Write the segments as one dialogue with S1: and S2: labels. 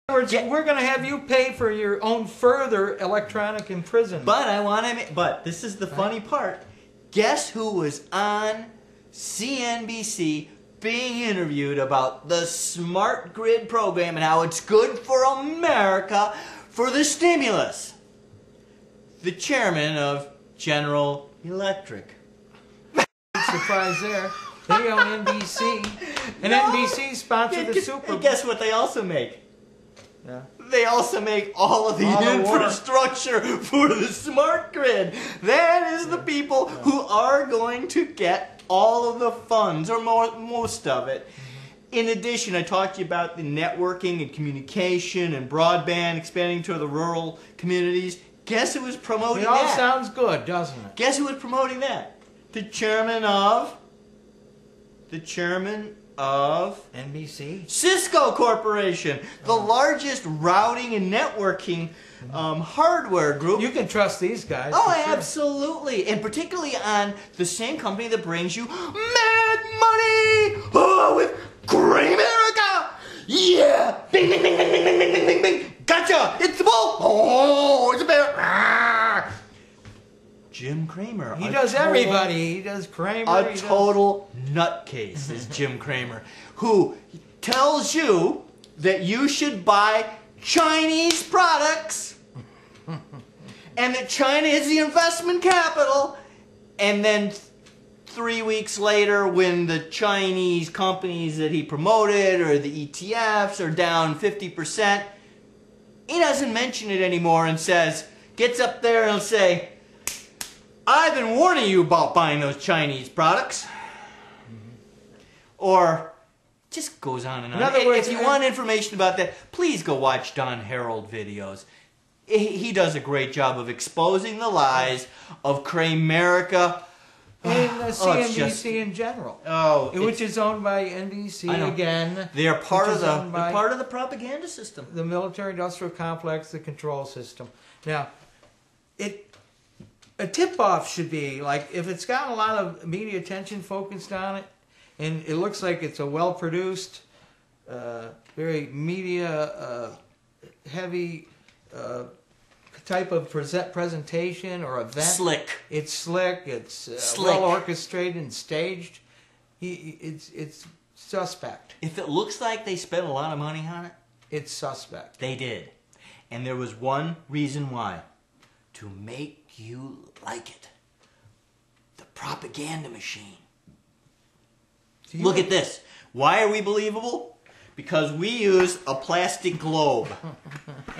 S1: words, we're going to have you pay for your own further electronic imprisonment.
S2: But this is the funny part. Guess who was on CNBC being interviewed about the smart grid program and how it's good for America for the stimulus? The chairman of General Electric.
S1: Surprise there. They own NBC. And no. NBC sponsored the Super Bowl.
S2: And guess what they also make?
S1: Yeah.
S2: They also make all of the infrastructure for the smart grid. That is the people who are going to get all of the funds, or most of it. In addition, I talked to you about the networking and communication and broadband expanding to the rural communities. Guess who was promoting that?
S1: It all sounds good, doesn't it?
S2: Guess who was promoting that? The chairman of
S1: NBC?
S2: Cisco Corporation, the largest routing and networking hardware group.
S1: You can trust these guys.
S2: Oh, absolutely. And particularly on the same company that brings you mad money with Great America. Yeah. Bing, bing, bing, bing, bing, bing, bing, bing, bing. Gotcha. It's the bull. Oh, it's a bear. Jim Cramer.
S1: He does everybody. He does Cramer.
S2: A total nutcase is Jim Cramer, who tells you that you should buy Chinese products and that China is the investment capital, and then 3 weeks later when the Chinese companies that he promoted or the ETFs are down 50%, he doesn't mention it anymore and gets up there and will say, I've been warning you about buying those Chinese products. Or just goes on and on.
S1: In other words,
S2: if you want information about that, please go watch Don Harold videos. He does a great job of exposing the lies of Cramerica.
S1: And CNBC in general. Which is owned by NBC again.
S2: They are part of the propaganda system.
S1: The military-industrial complex, the control system. Now, a tip-off should be, like, if it's got a lot of media attention focused on it, and it looks like it's a well-produced, very media-heavy type of presentation or event.
S2: Slick.
S1: It's slick. It's well-orchestrated and staged. It's suspect.
S2: If it looks like they spent a lot of money on it,
S1: it's suspect.
S2: They did. And there was one reason why. To make you like it. The propaganda machine. Look at this. Why are we believable? Because we use a plastic globe.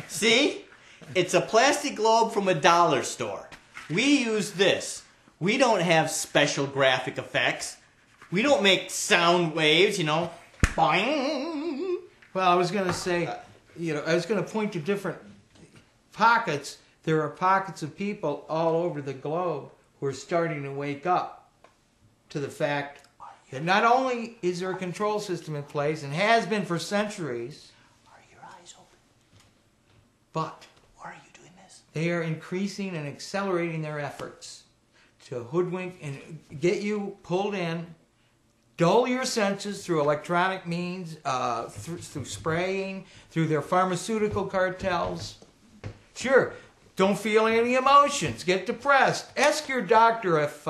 S2: See? It's a plastic globe from a dollar store. We use this. We don't have special graphic effects. We don't make sound waves, you know. Boing.
S1: Well, I was going to say, I was going to point to different pockets. There are pockets of people all over the globe who are starting to wake up to the fact that not only is there a control system in place, and has been for centuries,
S2: are your eyes open?
S1: But
S2: why are you doing this?
S1: They are increasing and accelerating their efforts to hoodwink and get you pulled in, dull your senses through electronic means, through spraying, through their pharmaceutical cartels. Sure. Don't feel any emotions. Get depressed. Ask your doctor if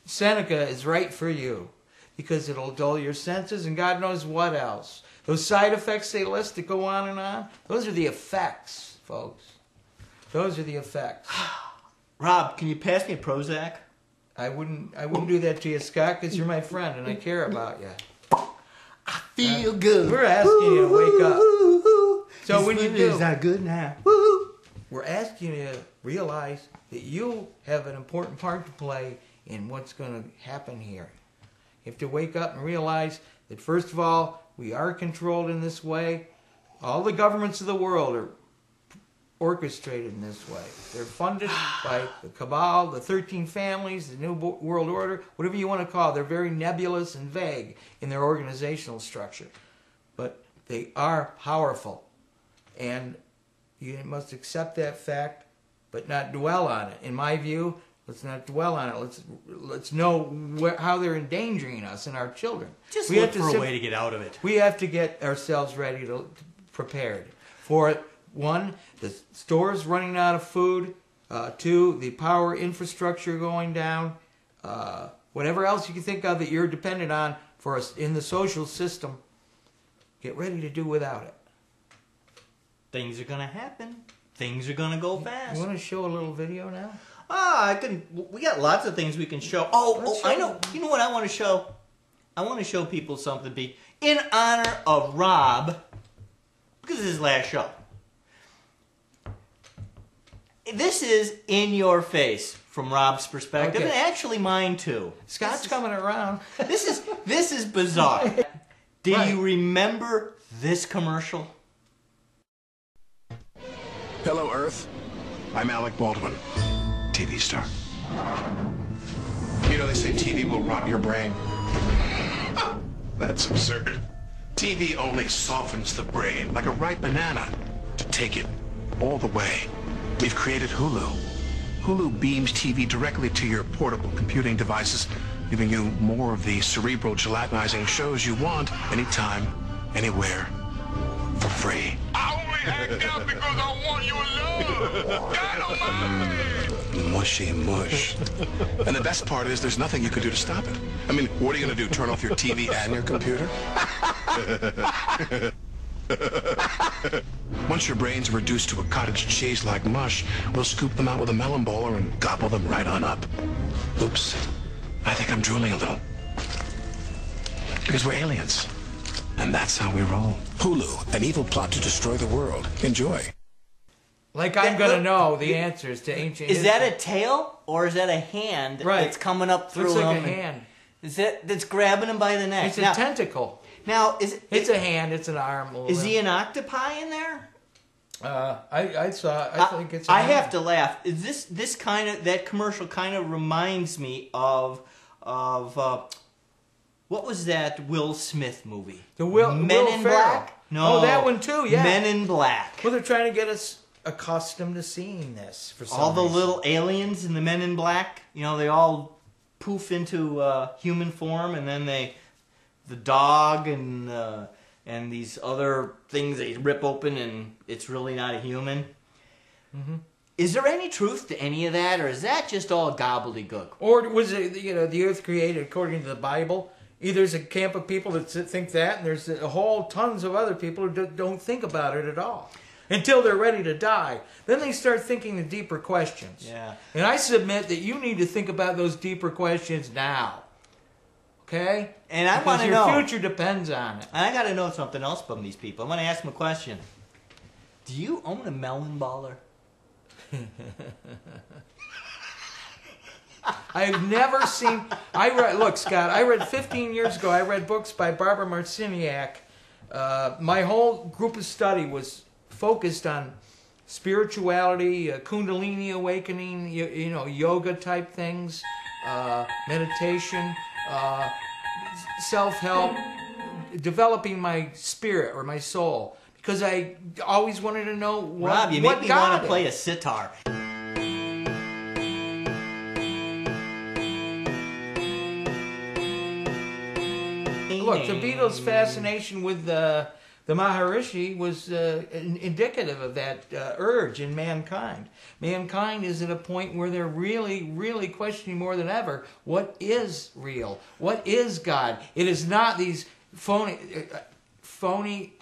S1: Seneca is right for you, because it'll dull your senses and God knows what else. Those side effects they list that go on and on, those are the effects, folks. Those are the effects.
S2: Rob, can you pass me a Prozac?
S1: I wouldn't do that to you, Scott, because you're my friend and I care about you.
S2: I feel good.
S1: We're asking you to wake up. So when you do,
S2: is that good now?
S1: We're asking you to realize that you have an important part to play in what's going to happen here. You have to wake up and realize that, first of all, we are controlled in this way. All the governments of the world are orchestrated in this way. They're funded by the cabal, the 13 families, the New World Order, whatever you want to call it. They're very nebulous and vague in their organizational structure. But they are powerful. And you must accept that fact, but not dwell on it. In my view, let's not dwell on it. Let's know how they're endangering us and our children.
S2: Just look for a way to get out of it.
S1: We have to get ourselves ready to prepared for, one, the stores running out of food, two, the power infrastructure going down, whatever else you can think of that you're dependent on for us in the social system. Get ready to do without it.
S2: Things are going to happen. Things are going to go fast.
S1: You want to show a little video now?
S2: We got lots of things we can show. I know. You know what I want to show? I want to show people something in honor of Rob, because it's his last show. This is in your face from Rob's perspective,
S1: Okay.
S2: and actually mine too.
S1: Scott's coming around.
S2: This is bizarre. Do
S1: Right.
S2: you remember this commercial?
S3: Hello, Earth. I'm Alec Baldwin, TV star. You know, they say TV will rot your brain. That's absurd. TV only softens the brain like a ripe banana to take it all the way. We've created Hulu. Hulu beams TV directly to your portable computing devices, giving you more of the cerebral gelatinizing shows you want anytime, anywhere, for free.
S4: I only act out because I want your love. Dynamite!
S3: Mushy mush. And the best part is there's nothing you can do to stop it. I mean, what are you going to do, turn off your TV and your computer? Once your brains are reduced to a cottage cheese like mush, we'll scoop them out with a melon bowler and gobble them right on up. Oops. I think I'm drooling a little. Because we're aliens. And that's how we roll. Hulu, an evil plot to destroy the world. Enjoy.
S1: Like I'm going to know the answers to ancient
S2: Is
S1: history.
S2: that a tail or is that a hand
S1: Right.
S2: that's coming up through
S1: Looks like
S2: him?
S1: a hand.
S2: Is that's grabbing him by the neck?
S1: It's a tentacle.
S2: Now,
S1: It's a hand. It's an arm.
S2: Is he an octopi in there?
S1: I think it's.
S2: I have to laugh. Is this kind of that commercial kind of reminds me of what was that Will Smith movie?
S1: The Will
S2: Men in
S1: Ferrell.
S2: Black. No,
S1: Oh, that one too. Yeah.
S2: Men in Black.
S1: Well, they're trying to get us accustomed to seeing this for some
S2: All the
S1: reason.
S2: little aliens in the Men in Black. You know, they all poof into human form, and then the dog and these other things they rip open, and it's really not a human. Mm-hmm. Is there any truth to any of that, or is that just all gobbledygook?
S1: Or was it the earth created according to the Bible? Either there's a camp of people that think that, and there's a whole tons of other people who don't think about it at all until they're ready to die. Then they start thinking the deeper questions.
S2: Yeah.
S1: And I submit that you need to think about those deeper questions now. Okay?
S2: And I want to
S1: Because
S2: know.
S1: your future depends on it.
S2: And I got to know something else from these people. I'm going to ask them a question. Do you own a melon baller?
S1: I've never seen. Look, Scott. I read 15 years ago. I read books by Barbara Marciniak. My whole group of study was focused on spirituality, Kundalini awakening, yoga type things, meditation, self-help, developing my spirit or my soul. Because I always wanted to know what
S2: Rob, you
S1: what
S2: make me
S1: God
S2: want to play a
S1: is.
S2: sitar.
S1: Look, the Beatles' fascination with the Maharishi was indicative of that urge in mankind. Mankind is at a point where they're really, really questioning more than ever, what is real? What is God? It is not these phony,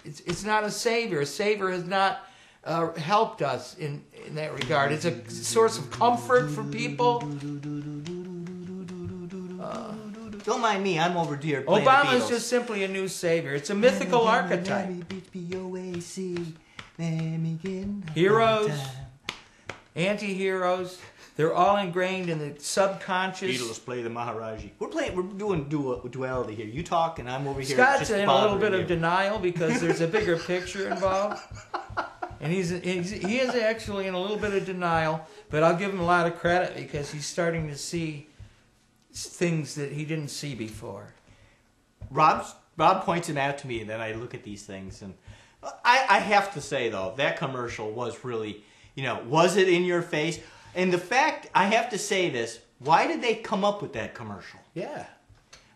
S1: it's not a savior. A savior has not helped us in that regard. It's a source of comfort for people.
S2: Don't mind me, I'm over here playing the
S1: Obama is
S2: Beatles.
S1: just simply a new savior. It's a mythical archetype. Heroes, anti-heroes, they're all ingrained in the subconscious.
S2: Beatles play the Maharaji. We're doing duality here. You talk and I'm over here.
S1: Scott's
S2: just
S1: in a little
S2: bothering
S1: bit of
S2: you.
S1: denial because there's a bigger picture involved. And he is actually in a little bit of denial, but I'll give him a lot of credit because he's starting to see things that he didn't see before.
S2: Rob points it out to me, and then I look at these things, and I have to say though that commercial was really, was it in your face? And the fact I have to say this: why did they come up with that commercial?
S1: Yeah.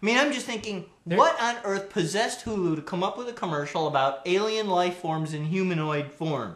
S2: I mean, I'm just thinking, what on earth possessed Hulu to come up with a commercial about alien life forms in humanoid form?